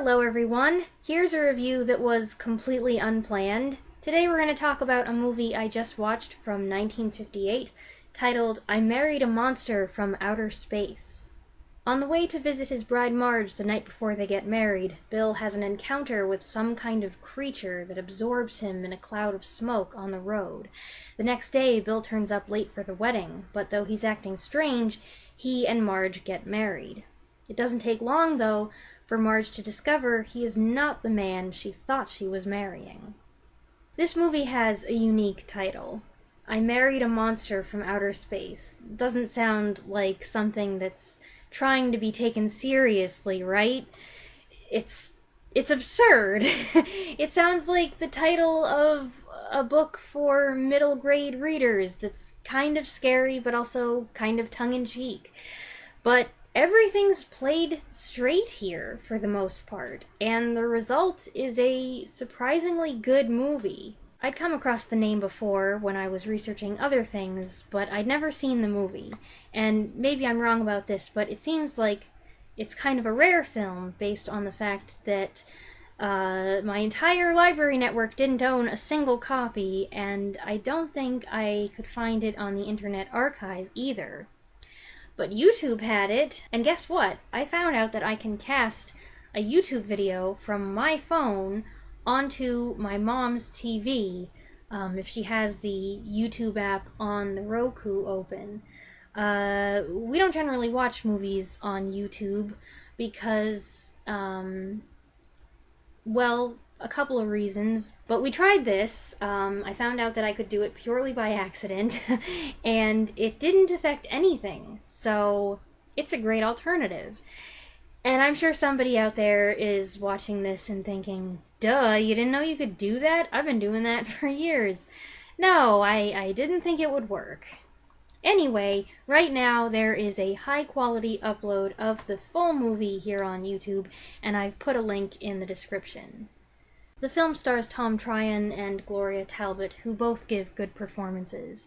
Hello everyone! Here's a review that was completely unplanned. Today we're going to talk about a movie I just watched from 1958 titled I Married a Monster from Outer Space. On the way to visit his bride Marge the night before they get married, Bill has an encounter with some kind of creature that absorbs him in a cloud of smoke on the road. The next day, Bill turns up late for the wedding, but though he's acting strange, he and Marge get married. It doesn't take long, though, for Marge to discover he is not the man she thought she was marrying. This movie has a unique title. I Married a Monster from Outer Space. Doesn't sound like something that's trying to be taken seriously, right? It's absurd. It sounds like the title of a book for middle grade readers that's kind of scary but also kind of tongue-in-cheek. But everything's played straight here, for the most part, and the result is a surprisingly good movie. I'd come across the name before when I was researching other things, but I'd never seen the movie, and maybe I'm wrong about this, but it seems like it's kind of a rare film based on the fact that my entire library network didn't own a single copy, and I don't think I could find it on the Internet Archive either. But YouTube had it, and guess what? I found out that I can cast a YouTube video from my phone onto my mom's TV if she has the YouTube app on the Roku open. We don't generally watch movies on YouTube because, well, a couple of reasons, but we tried this. I found out that I could do it purely by accident, and it didn't affect anything, so it's a great alternative. And I'm sure somebody out there is watching this and thinking, duh, you didn't know you could do that? I've been doing that for years. No, I didn't think it would work. Anyway, right now there is a high-quality upload of the full movie here on YouTube, and I've put a link in the description. The film stars Tom Tryon and Gloria Talbot, who both give good performances.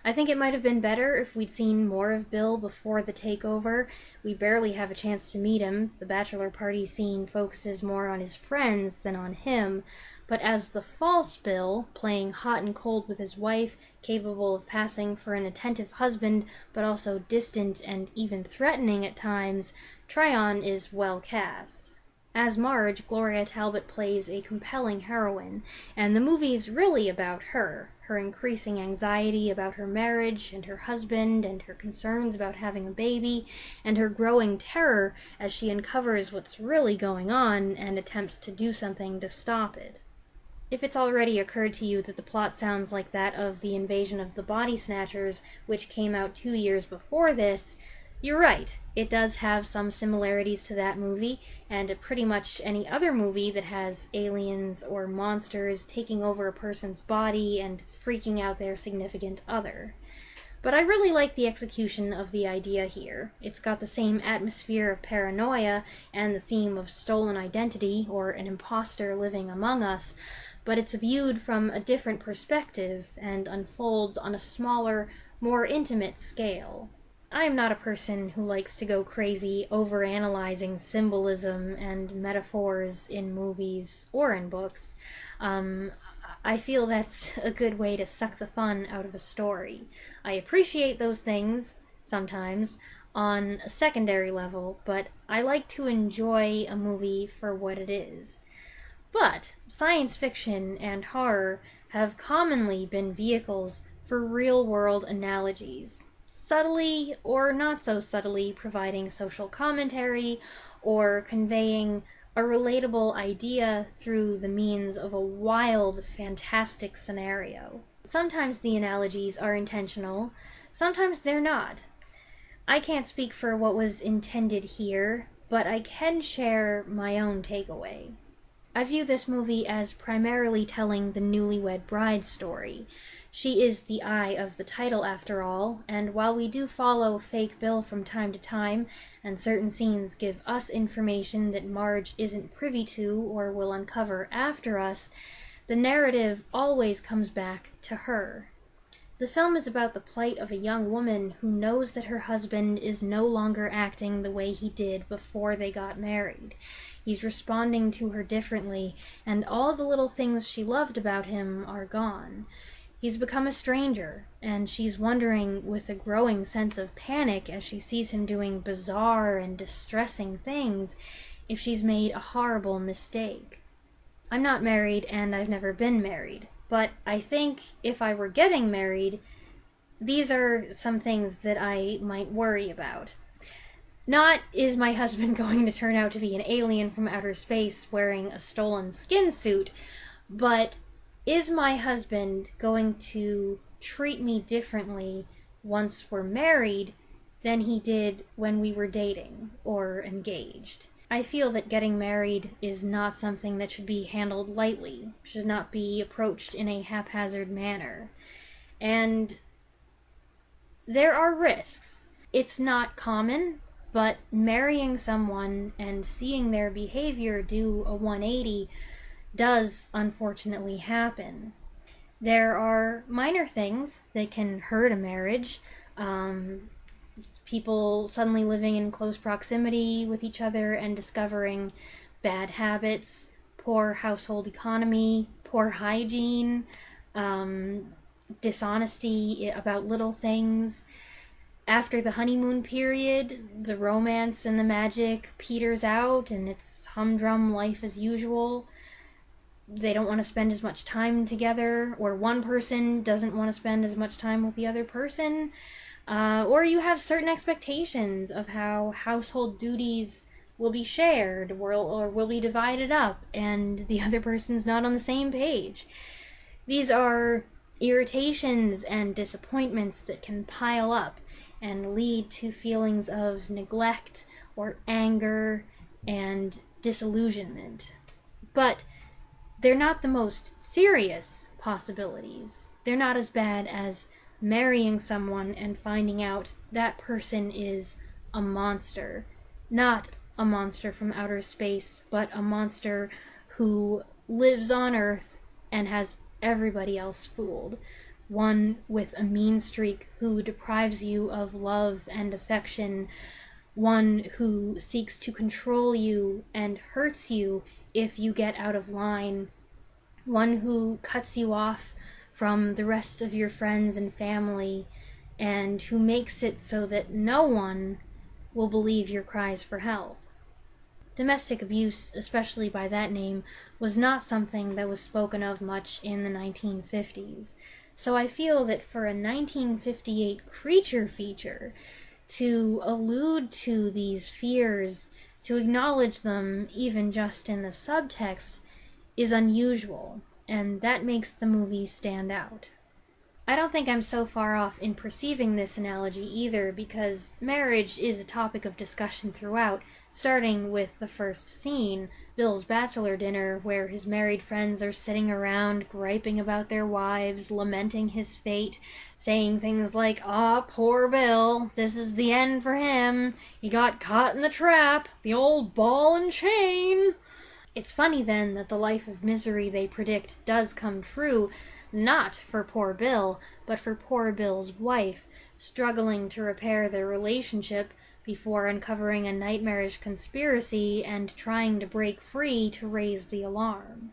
I think it might have been better if we'd seen more of Bill before the takeover. We barely have a chance to meet him. The bachelor party scene focuses more on his friends than on him. But as the false Bill, playing hot and cold with his wife, capable of passing for an attentive husband, but also distant and even threatening at times, Tryon is well cast. As Marge, Gloria Talbot plays a compelling heroine, and the movie's really about her increasing anxiety about her marriage and her husband, and her concerns about having a baby, and her growing terror as she uncovers what's really going on and attempts to do something to stop it. If it's already occurred to you that the plot sounds like that of The Invasion of the Body Snatchers, which came out 2 years before this, you're right. It does have some similarities to that movie, and pretty much any other movie that has aliens or monsters taking over a person's body and freaking out their significant other. But I really like the execution of the idea here. It's got the same atmosphere of paranoia and the theme of stolen identity, or an imposter living among us, but it's viewed from a different perspective and unfolds on a smaller, more intimate scale. I am not a person who likes to go crazy overanalyzing symbolism and metaphors in movies or in books. I feel that's a good way to suck the fun out of a story. I appreciate those things, sometimes, on a secondary level, but I like to enjoy a movie for what it is. But science fiction and horror have commonly been vehicles for real-world analogies, subtly or not so subtly providing social commentary or conveying a relatable idea through the means of a wild, fantastic scenario. Sometimes the analogies are intentional, sometimes they're not. I can't speak for what was intended here, but I can share my own takeaway. I view this movie as primarily telling the newlywed bride story. She is the eye of the title, after all, and while we do follow fake Bill from time to time, and certain scenes give us information that Marge isn't privy to or will uncover after us, the narrative always comes back to her. The film is about the plight of a young woman who knows that her husband is no longer acting the way he did before they got married. He's responding to her differently, and all the little things she loved about him are gone. He's become a stranger, and she's wondering with a growing sense of panic as she sees him doing bizarre and distressing things if she's made a horrible mistake. I'm not married, and I've never been married, but I think if I were getting married, these are some things that I might worry about. Not, is my husband going to turn out to be an alien from outer space wearing a stolen skin suit, but is my husband going to treat me differently once we're married than he did when we were dating or engaged? I feel that getting married is not something that should be handled lightly, should not be approached in a haphazard manner. And there are risks. It's not common, but marrying someone and seeing their behavior do a 180 does unfortunately happen. There are minor things that can hurt a marriage. People suddenly living in close proximity with each other and discovering bad habits, poor household economy, poor hygiene, dishonesty about little things. After the honeymoon period, the romance and the magic peters out and it's humdrum life as usual. They don't want to spend as much time together, or one person doesn't want to spend as much time with the other person. Or you have certain expectations of how household duties will be shared or will be divided up, and the other person's not on the same page. These are irritations and disappointments that can pile up and lead to feelings of neglect or anger and disillusionment. But they're not the most serious possibilities. They're not as bad as marrying someone and finding out that person is a monster. Not a monster from outer space, but a monster who lives on Earth and has everybody else fooled. One with a mean streak who deprives you of love and affection. One who seeks to control you and hurts you if you get out of line. One who cuts you off from the rest of your friends and family, and who makes it so that no one will believe your cries for help. Domestic abuse, especially by that name, was not something that was spoken of much in the 1950s. So I feel that for a 1958 creature feature, to allude to these fears, to acknowledge them even just in the subtext, is unusual, and that makes the movie stand out. I don't think I'm so far off in perceiving this analogy either, because marriage is a topic of discussion throughout, starting with the first scene, Bill's bachelor dinner, where his married friends are sitting around griping about their wives, lamenting his fate, saying things like, "Ah, poor Bill, this is the end for him, he got caught in the trap, the old ball and chain." It's funny then that the life of misery they predict does come true, not for poor Bill, but for poor Bill's wife, struggling to repair their relationship before uncovering a nightmarish conspiracy and trying to break free to raise the alarm.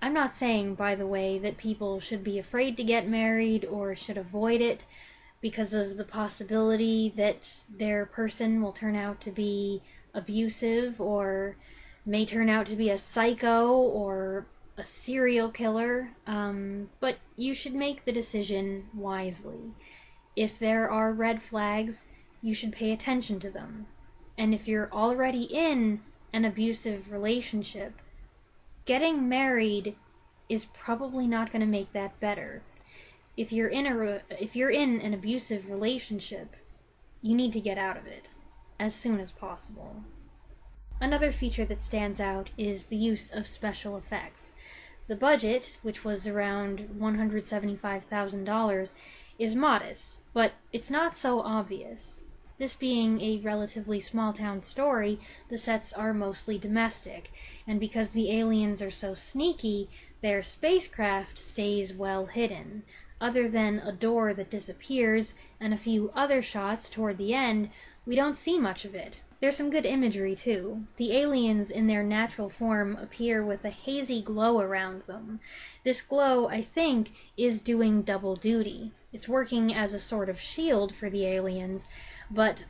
I'm not saying, by the way, that people should be afraid to get married or should avoid it because of the possibility that their person will turn out to be abusive or may turn out to be a psycho or a serial killer, but you should make the decision wisely. If there are red flags, you should pay attention to them. And if you're already in an abusive relationship, getting married is probably not going to make that better. If you're in an abusive relationship, you need to get out of it as soon as possible. Another feature that stands out is the use of special effects. The budget, which was around $175,000, is modest, but it's not so obvious. This being a relatively small-town story, the sets are mostly domestic, and because the aliens are so sneaky, their spacecraft stays well hidden, other than a door that disappears and a few other shots toward the end, we don't see much of it. There's some good imagery, too. The aliens in their natural form appear with a hazy glow around them. This glow, I think, is doing double duty. It's working as a sort of shield for the aliens, but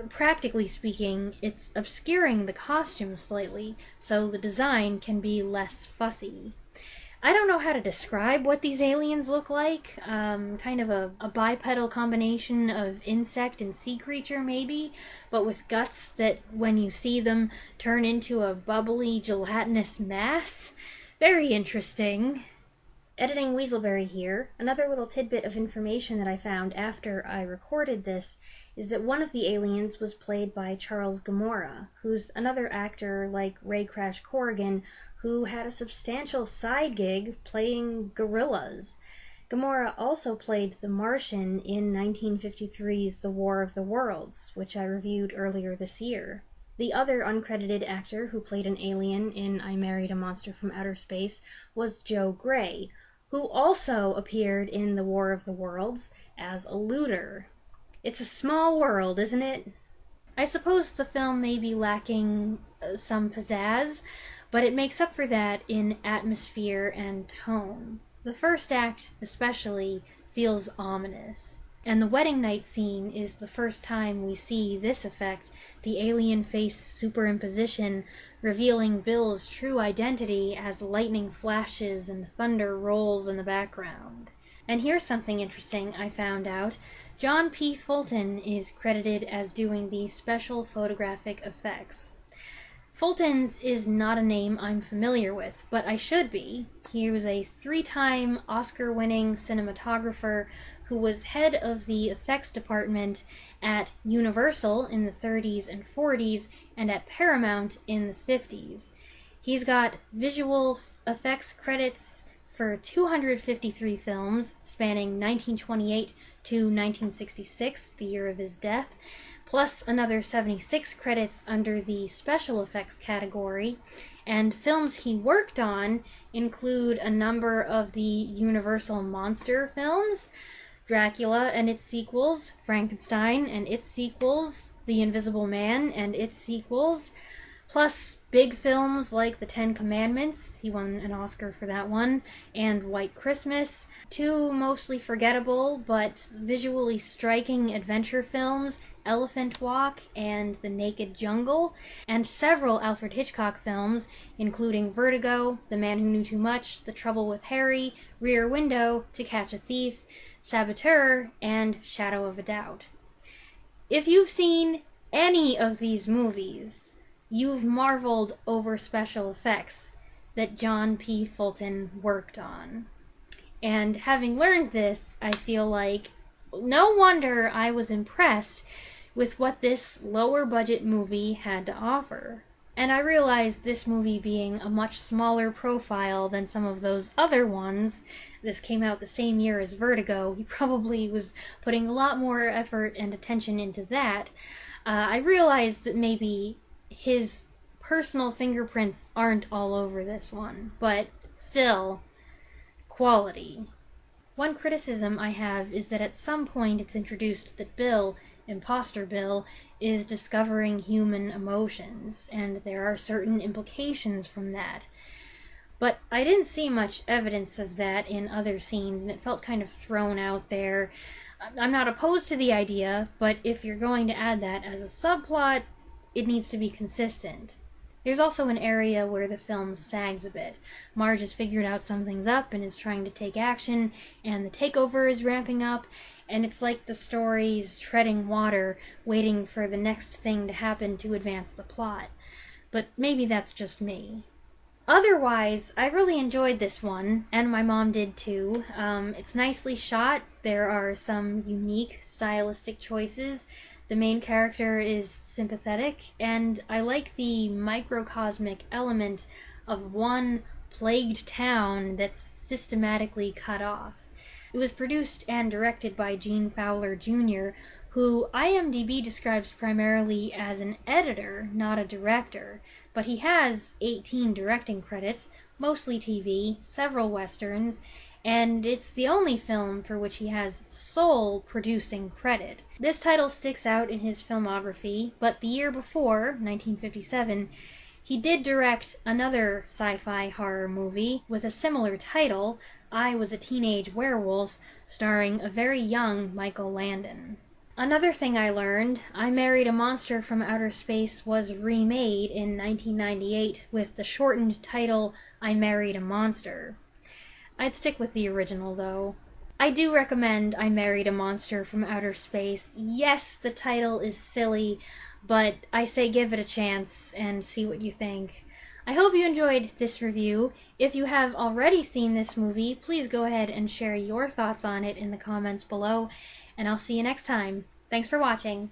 practically speaking, it's obscuring the costume slightly, so the design can be less fussy. I don't know how to describe what these aliens look like. Kind of a bipedal combination of insect and sea creature, maybe, but with guts that, when you see them, turn into a bubbly, gelatinous mass. Very interesting. Editing Weaselberry here. Another little tidbit of information that I found after I recorded this is that one of the aliens was played by Charles Gamora, who's another actor like Ray Crash Corrigan, who had a substantial side gig playing gorillas. Gamora also played the Martian in 1953's The War of the Worlds, which I reviewed earlier this year. The other uncredited actor who played an alien in I Married a Monster from Outer Space was Joe Gray, who also appeared in The War of the Worlds as a looter. It's a small world, isn't it? I suppose the film may be lacking some pizzazz, but it makes up for that in atmosphere and tone. The first act, especially, feels ominous. And the wedding night scene is the first time we see this effect, the alien face superimposition, revealing Bill's true identity as lightning flashes and thunder rolls in the background. And here's something interesting I found out. John P. Fulton is credited as doing the special photographic effects. Fulton's is not a name I'm familiar with, but I should be. He was a 3-time Oscar-winning cinematographer who was head of the effects department at Universal in the 30s and 40s and at Paramount in the 50s. He's got visual effects credits for 253 films spanning 1928 to 1966, the year of his death, plus another 76 credits under the special effects category, and films he worked on include a number of the Universal monster films, Dracula and its sequels, Frankenstein and its sequels, The Invisible Man and its sequels, plus big films like The Ten Commandments, he won an Oscar for that one, and White Christmas, 2 mostly forgettable but visually striking adventure films, Elephant Walk and The Naked Jungle, and several Alfred Hitchcock films, including Vertigo, The Man Who Knew Too Much, The Trouble with Harry, Rear Window, To Catch a Thief, Saboteur, and Shadow of a Doubt. If you've seen any of these movies, you've marveled over special effects that John P. Fulton worked on. And having learned this, I feel like no wonder I was impressed with what this lower budget movie had to offer. And I realized this movie being a much smaller profile than some of those other ones, this came out the same year as Vertigo, he probably was putting a lot more effort and attention into that. I realized that maybe his personal fingerprints aren't all over this one, but still, quality. One criticism I have is that at some point it's introduced that Bill, Imposter Bill, is discovering human emotions, and there are certain implications from that. But I didn't see much evidence of that in other scenes, and it felt kind of thrown out there. I'm not opposed to the idea, but if you're going to add that as a subplot, it needs to be consistent. There's also an area where the film sags a bit. Marge has figured out something's up and is trying to take action, and the takeover is ramping up, and it's like the story's treading water, waiting for the next thing to happen to advance the plot. But maybe that's just me. Otherwise, I really enjoyed this one, and my mom did too. It's nicely shot. There are some unique stylistic choices. The main character is sympathetic, and I like the microcosmic element of one plagued town that's systematically cut off. It was produced and directed by Gene Fowler Jr., who IMDb describes primarily as an editor, not a director, but he has 18 directing credits, mostly TV, several westerns, and it's the only film for which he has sole producing credit. This title sticks out in his filmography, but the year before, 1957, he did direct another sci-fi horror movie with a similar title, I Was a Teenage Werewolf, starring a very young Michael Landon. Another thing I learned, I Married a Monster from Outer Space was remade in 1998 with the shortened title I Married a Monster. I'd stick with the original, though. I do recommend I Married a Monster from Outer Space. Yes, the title is silly, but I say give it a chance and see what you think. I hope you enjoyed this review. If you have already seen this movie, please go ahead and share your thoughts on it in the comments below, and I'll see you next time. Thanks for watching.